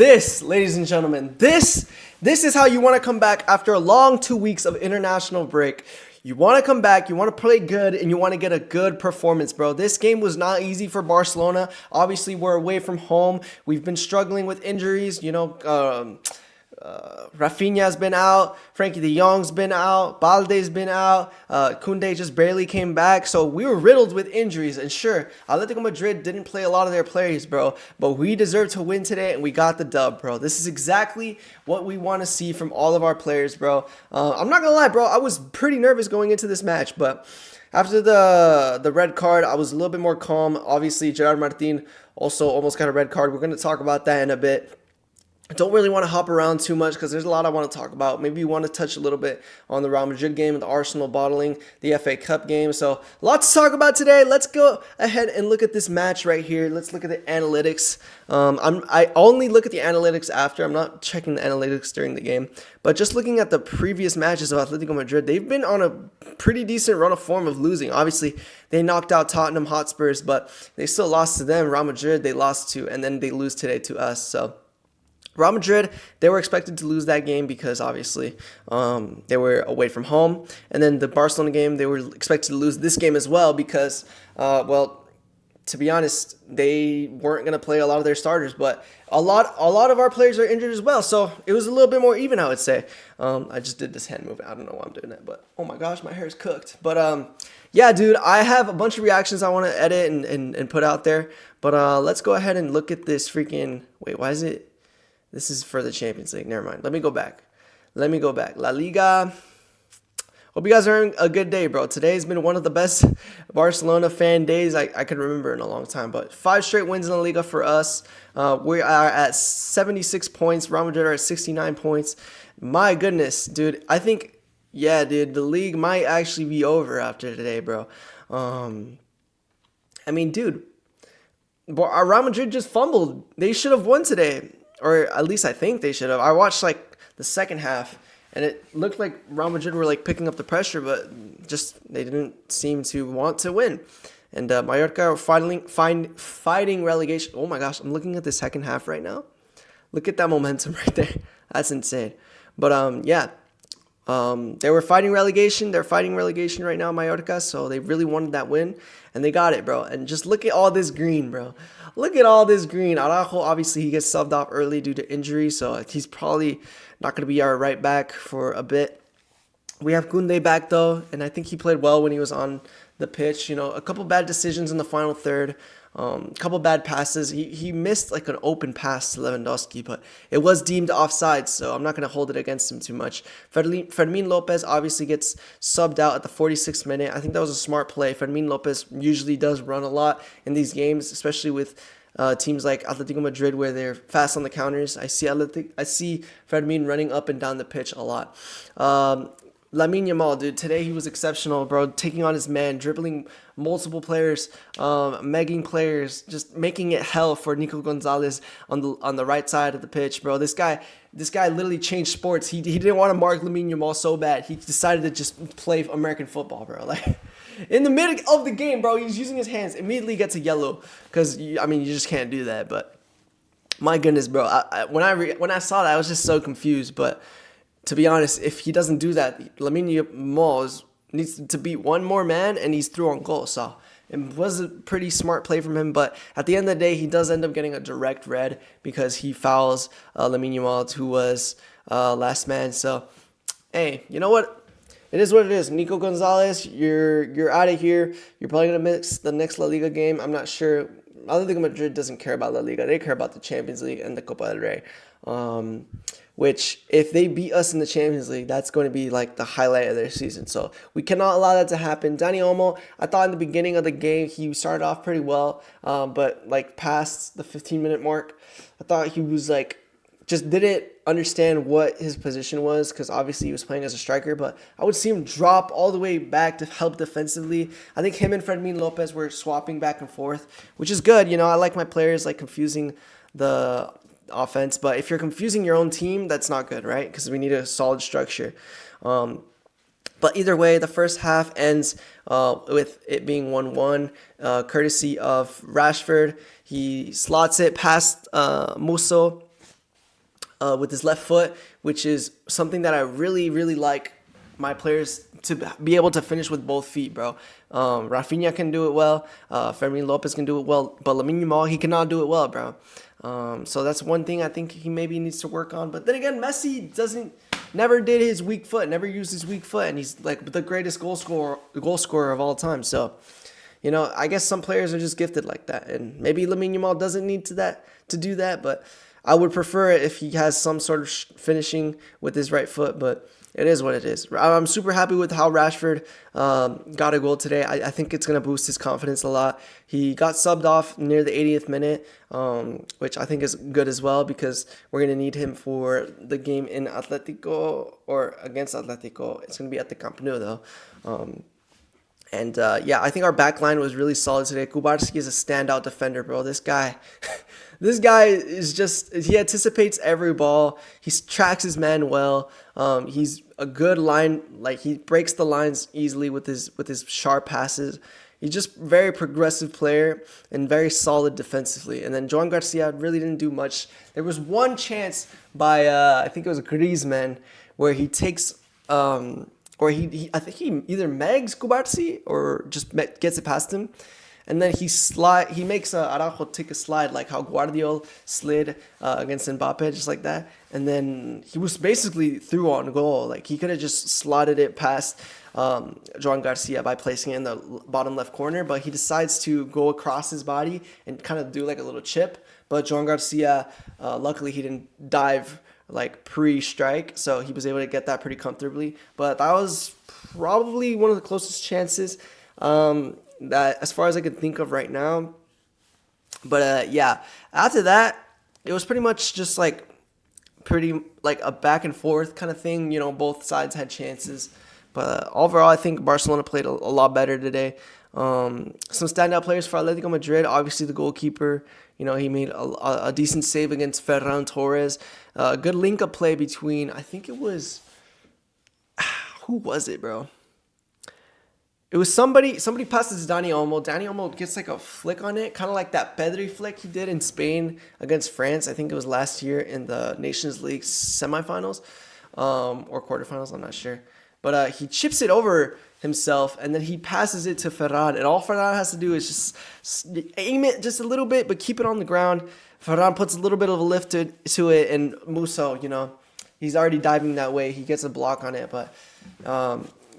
This, ladies and gentlemen, this is how you want to come back after a long 2 weeks of international break. You want to come back, you want to play good, and you want to get a good performance, bro. This game was not easy for Barcelona. Obviously, we're away from home. We've been struggling with injuries. Rafinha's been out, Frankie de Jong's been out, Balde's been out, Koundé just barely came back, so we were riddled with injuries. And sure, Atletico Madrid didn't play a lot of their players, bro, but we deserve to win today, and we got the dub, bro. This is exactly what we want to see from all of our players, bro. I'm not gonna lie, bro, I was pretty nervous going into this match, but after the red card, I was a little bit more calm. Obviously, Gerard Martin also almost got a red card. We're going to talk about that in a bit. I don't really want to hop around too much because there's a lot I want to talk about. Maybe you want to touch a little bit on the Real Madrid game, the Arsenal bottling, the FA Cup game. So a lot to talk about today. Let's go ahead and look at this match right here. Let's look at the analytics. I only look at the analytics after. I'm not checking the analytics during the game. But just looking at the previous matches of Atletico Madrid, they've been on a pretty decent run of form of losing. Obviously, they knocked out Tottenham Hotspurs, but they still lost to them. Real Madrid, they lost to, and then they lose today to us. So Real Madrid, they were expected to lose that game because obviously they were away from home. And then the Barcelona game, they were expected to lose this game as well because, to be honest, they weren't going to play a lot of their starters. But a lot of our players are injured as well. So it was a little bit more even, I would say. I just did this hand movement. I don't know why I'm doing that. But, oh my gosh, my hair is cooked. But, yeah, dude, I have a bunch of reactions I want to edit and put out there. But let's go ahead and look at this freaking... Wait, why is it... This is for the Champions League. Never mind. Let me go back. La Liga. Hope you guys are having a good day, bro. Today's been one of the best Barcelona fan days I could remember in a long time. But 5 straight wins in La Liga for us. We are at 76 points. Real Madrid are at 69 points. My goodness, dude. I think, yeah, dude, the league might actually be over after today, bro. Dude, Real Madrid just fumbled. They should have won today. Or at least I think they should have. I watched the second half, and it looked like Real Madrid were picking up the pressure, but just they didn't seem to want to win. And Mallorca are fighting relegation. Oh my gosh, I'm looking at the second half right now. Look at that momentum right there. That's insane. But they were fighting relegation. They're fighting relegation right now, Mallorca. So they really wanted that win, and they got it, bro. And just look at all this green, bro. Look at all this green. Araujo, obviously, he gets subbed off early due to injury, so he's probably not going to be our right back for a bit. We have Koundé back, though, and I think he played well when he was on the pitch. A couple bad decisions in the final third. A couple bad passes. He missed an open pass to Lewandowski, but it was deemed offside, so I'm not going to hold it against him too much. Fermin Lopez obviously gets subbed out at the 46th minute. I think that was a smart play. Fermin Lopez usually does run a lot in these games, especially with teams like Atletico Madrid where they're fast on the counters. I see Fermin running up and down the pitch a lot. Lamine Yamal, dude, today he was exceptional, bro. Taking on his man, dribbling multiple players, megging players, just making it hell for Nico Gonzalez on the right side of the pitch, bro. This guy literally changed sports. He didn't want to mark Lamine Yamal so bad. He decided to just play American football, bro. In the middle of the game, bro, he's using his hands. Immediately gets a yellow because you just can't do that. But my goodness, bro. When I saw that, I was just so confused, but. To be honest, if he doesn't do that, Lamine Yamal needs to beat one more man, and he's through on goal. So it was a pretty smart play from him. But at the end of the day, he does end up getting a direct red because he fouls Lamine Yamal, who was last man. So, hey, you know what? It is what it is. Nico Gonzalez, you're out of here. You're probably going to miss the next La Liga game. I'm not sure. Atletico Madrid doesn't care about La Liga. They care about the Champions League and the Copa del Rey. Which, if they beat us in the Champions League, that's going to be the highlight of their season. So we cannot allow that to happen. Dani Olmo, I thought in the beginning of the game, he started off pretty well. But past the 15-minute mark, I thought he was just didn't understand what his position was because obviously he was playing as a striker. But I would see him drop all the way back to help defensively. I think him and Fermin Lopez were swapping back and forth, which is good. I like my players confusing the offense, but if you're confusing your own team, that's not good, right? Because we need a solid structure. But either way, the first half ends with it being 1-1, courtesy of Rashford. He slots it past Musso, with his left foot, which is something that I really, really like my players to be able to finish with both feet, bro. Rafinha can do it well. Fermin Lopez can do it well. But Lamine Yamal, he cannot do it well, bro. So that's one thing I think he maybe needs to work on. But then again, Messi never did his weak foot, never used his weak foot. And he's like the greatest goal scorer of all time. So, you know, I guess some players are just gifted like that. And maybe Lamine Yamal doesn't need to do that. But I would prefer it if he has some sort of finishing with his right foot. But it is what it is. I'm super happy with how Rashford got a goal today. I think it's going to boost his confidence a lot. He got subbed off near the 80th minute, which I think is good as well because we're going to need him for the game in Atletico or against Atletico. It's going to be at the Camp Nou, though. Yeah, I think our back line was really solid today. Kubarski is a standout defender, bro. This guy... This guy is he anticipates every ball. He tracks his man well. He's a good line, like he breaks the lines easily with his sharp passes. He's just very progressive player and very solid defensively. And then Joan Garcia really didn't do much. There was one chance by, I think it was Griezmann, where he takes, I think he either megs Kubarsi or just gets it past him. And then he makes Araujo take a slide like how Guardiola slid against Mbappe, just like that. And then he was basically through on goal. Like he could have just slotted it past Joan Garcia by placing it in the bottom left corner, but he decides to go across his body and kind of do like a little chip. But Joan Garcia, luckily he didn't dive like pre-strike, so he was able to get that pretty comfortably. But that was probably one of the closest chances. That as far as I can think of right now. But yeah, after that, it was pretty much just like a back and forth kind of thing. You know, both sides had chances. But overall, I think Barcelona played a lot better today. Some standout players for Atletico Madrid, obviously the goalkeeper. You know, he made a decent save against Ferran Torres. Good link-up play between, I think it was, who was it, bro? It was somebody passes Dani Olmo. Dani Olmo gets like a flick on it, kind of like that Pedri flick he did in Spain against France. I think it was last year in the Nations League semifinals or quarterfinals. I'm not sure. But he chips it over himself, and then he passes it to Ferran. And all Ferran has to do is just aim it just a little bit, but keep it on the ground. Ferran puts a little bit of a lift to it, and Musso, you know, he's already diving that way. He gets a block on it, but...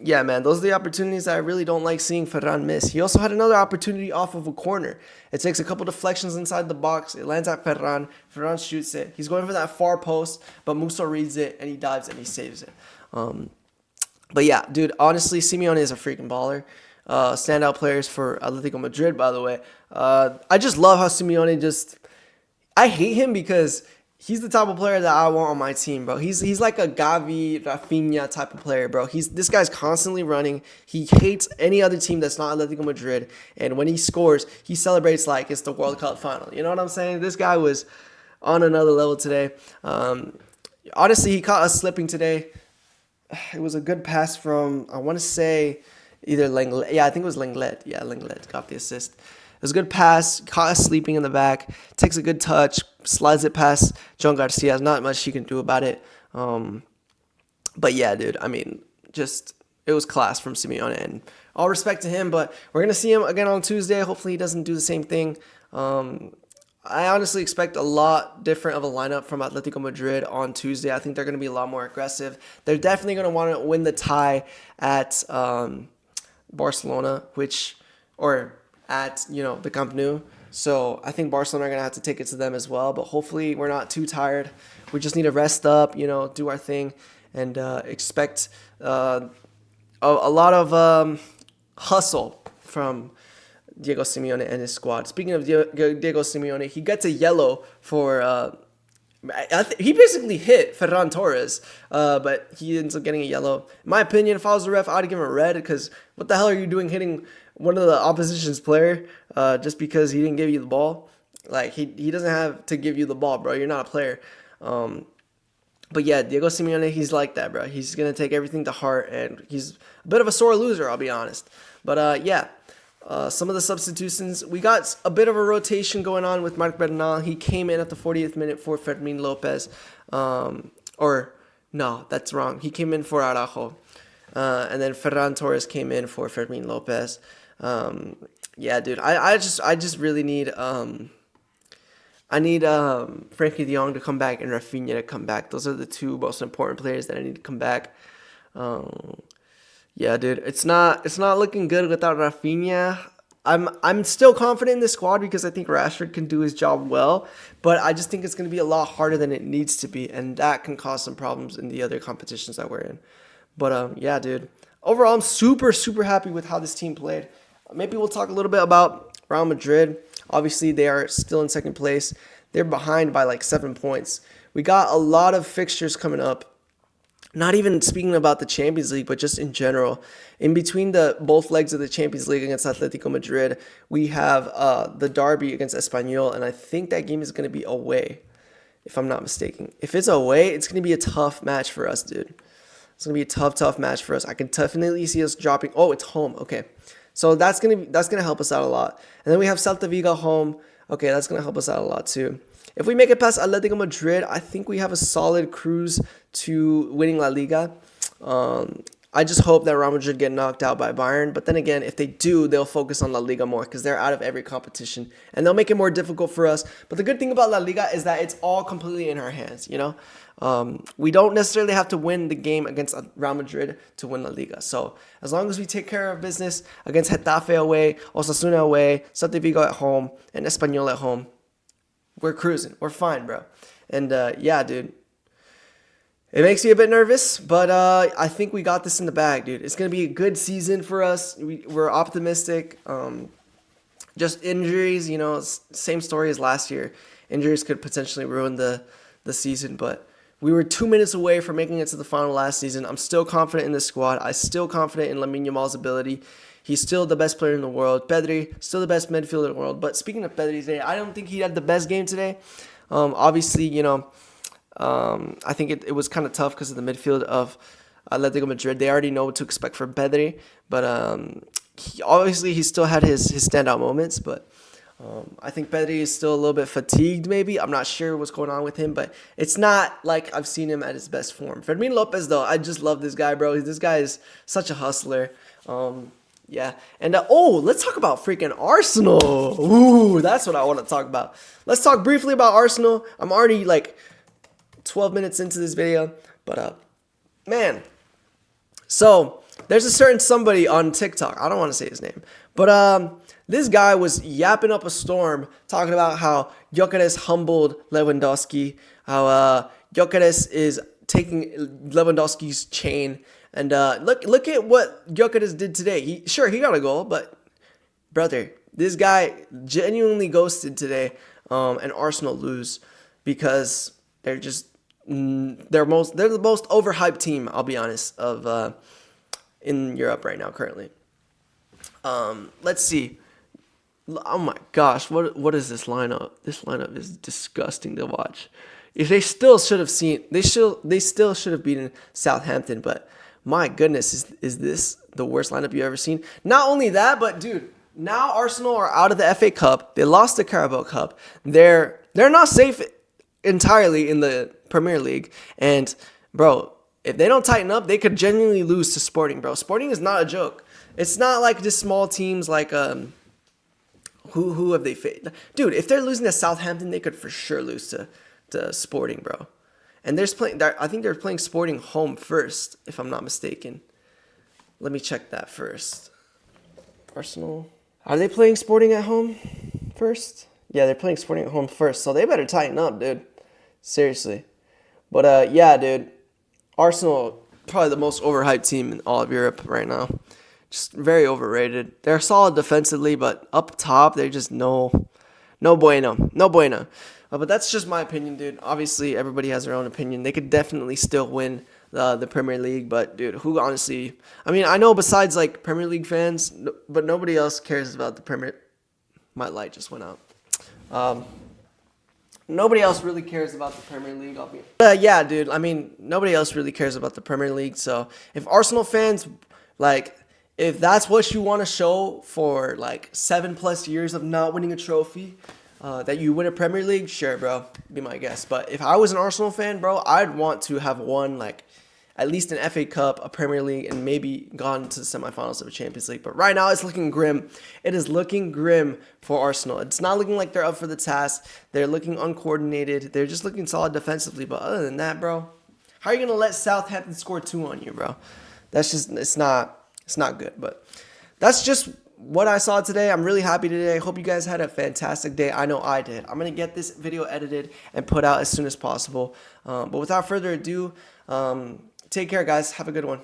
yeah, man, those are the opportunities that I really don't like seeing Ferran miss. He also had another opportunity off of a corner. It takes a couple deflections inside the box. It lands at Ferran. Ferran shoots it. He's going for that far post, but Musso reads it, and he dives, and he saves it. But yeah, dude, honestly, Simeone is a freaking baller. Standout players for Atletico Madrid, by the way. I just love how Simeone I hate him because... he's the type of player that I want on my team, bro. He's like a Gavi, Rafinha type of player, bro. This guy's constantly running. He hates any other team that's not Atletico Madrid. And when he scores, he celebrates like it's the World Cup final. You know what I'm saying? This guy was on another level today. Honestly, he caught us slipping today. It was a good pass from, I want to say, either Lenglet. Yeah, I think it was Lenglet. Yeah, Lenglet got the assist. It was a good pass, caught us sleeping in the back, takes a good touch, slides it past Joan Garcia. There's not much he can do about it. But yeah, dude, I mean, it was class from Simeone, and all respect to him, but we're going to see him again on Tuesday. Hopefully he doesn't do the same thing. I honestly expect a lot different of a lineup from Atletico Madrid on Tuesday. I think they're going to be a lot more aggressive. They're definitely going to want to win the tie at Barcelona, at, you know, the Camp Nou. So I think Barcelona are going to have to take it to them as well. But hopefully we're not too tired. We just need to rest up, you know, do our thing, and expect a lot of hustle from Diego Simeone and his squad. Speaking of Diego Simeone, he gets a yellow for... he basically hit Ferran Torres, but he ends up getting a yellow. In my opinion, if I was the ref, I'd give him a red, because what the hell are you doing hitting one of the opposition's player just because he didn't give you the ball? Like, he doesn't have to give you the ball, bro. You're not a player. But yeah, Diego Simeone, he's like that, bro. He's going to take everything to heart, and he's a bit of a sore loser, I'll be honest. But yeah, Some of the substitutions, we got a bit of a rotation going on with Marc Bernal. He came in at the 40th minute for Fermin Lopez. Or, no, that's wrong. He came in for Araujo. And then Ferran Torres came in for Fermin Lopez. Yeah, dude, I just really need Frankie de Jong to come back and Rafinha to come back. Those are the two most important players that I need to come back. Yeah, dude, it's not looking good without Rafinha. I'm still confident in this squad because I think Rashford can do his job well, but I just think it's going to be a lot harder than it needs to be, and that can cause some problems in the other competitions that we're in. But yeah, dude, overall, I'm super happy with how this team played. Maybe we'll talk a little bit about Real Madrid. Obviously, they are still in second place. They're behind by like 7 points. We got a lot of fixtures coming up. Not even speaking about the Champions League, but just in general. In between both legs of the Champions League against Atletico Madrid, we have the derby against Espanyol, and I think that game is going to be away, if I'm not mistaken. If it's away, it's going to be a tough match for us, dude. It's going to be a tough match for us. I can definitely see us dropping. Oh, it's home. Okay. So that's gonna help us out a lot. And then we have Celta Vigo home. Okay, that's gonna help us out a lot too. If we make it past Atletico Madrid, I think we have a solid cruise to winning La Liga. I just hope that Real Madrid get knocked out by Bayern. But then again, if they do, they'll focus on La Liga more because they're out of every competition. And they'll make it more difficult for us. But the good thing about La Liga is that it's all completely in our hands, you know? We don't necessarily have to win the game against Real Madrid to win La Liga. So as long as we take care of business against Getafe away, Osasuna away, Celta Vigo at home, and Espanyol at home, we're cruising. We're fine, bro. And yeah, dude. It makes me a bit nervous, but I think we got this in the bag, dude. It's going to be a good season for us. We're optimistic. Just injuries, you know, same story as last year. Injuries could potentially ruin the season, but we were 2 minutes away from making it to the final last season. I'm still confident in this squad. I'm still confident in Lamine Yamal's ability. He's still the best player in the world. Pedri, still the best midfielder in the world. But speaking of Pedri today, I don't think he had the best game today. Obviously, you know, I think it was kind of tough because of the midfield of Atletico Madrid. They already know what to expect from Pedri. But he still had his standout moments. But I think Pedri is still a little bit fatigued, maybe. I'm not sure what's going on with him, but it's not like I've seen him at his best form. Fermin Lopez, though, I just love this guy, bro. This guy is such a hustler. Yeah. And, let's talk about freaking Arsenal. Ooh, that's what I want to talk about. Let's talk briefly about Arsenal. I'm already, 12 minutes into this video, but, man. So, there's a certain somebody on TikTok. I don't want to say his name, but, this guy was yapping up a storm, talking about how Gyökeres humbled Lewandowski, how Gyökeres is taking Lewandowski's chain, and look at what Gyökeres did today. He got a goal, but brother, this guy genuinely ghosted today, and Arsenal lose because they're the most overhyped team. I'll be honest in Europe right now currently. Let's see. Oh my gosh, what is this lineup? This lineup is disgusting to watch. If they still should have beaten Southampton, but my goodness, is this the worst lineup you've ever seen? Not only that, but dude, now Arsenal are out of the FA Cup. They lost the Carabao Cup. They're not safe entirely in the Premier League. And bro, if they don't tighten up, they could genuinely lose to Sporting, bro. Sporting is not a joke. It's not like just small teams like who have they faced? Dude, if they're losing to Southampton, they could for sure lose to Sporting, bro. And I think they're playing Sporting home first, if I'm not mistaken. Let me check that first. Arsenal. Are they playing Sporting at home first? Yeah, they're playing Sporting at home first, so they better tighten up, dude. Seriously. But yeah, dude. Arsenal, probably the most overhyped team in all of Europe right now. Just very overrated. They're solid defensively, but up top, they're just no bueno. No bueno. But that's just my opinion, dude. Obviously, everybody has their own opinion. They could definitely still win the Premier League, but, dude, who honestly... I mean, I know besides, Premier League fans, but nobody else cares about the Premier... My light just went out. Nobody else really cares about the Premier League. Yeah, dude. I mean, nobody else really cares about the Premier League. So if Arsenal fans, if that's what you want to show for like 7+ years of not winning a trophy, that you win a Premier League, sure, bro, be my guest. But if I was an Arsenal fan, bro, I'd want to have won like at least an FA Cup, a Premier League, and maybe gone to the semifinals of a Champions League. But right now, it's looking grim. It is looking grim for Arsenal. It's not looking like they're up for the task. They're looking uncoordinated. They're just looking solid defensively. But other than that, bro, how are you gonna let Southampton score 2 on you, bro? That's just it's not good. But that's just what I saw today. I'm really happy today. I hope you guys had a fantastic day. I know I did. I'm going to get this video edited and put out as soon as possible. But without further ado, take care, guys. Have a good one.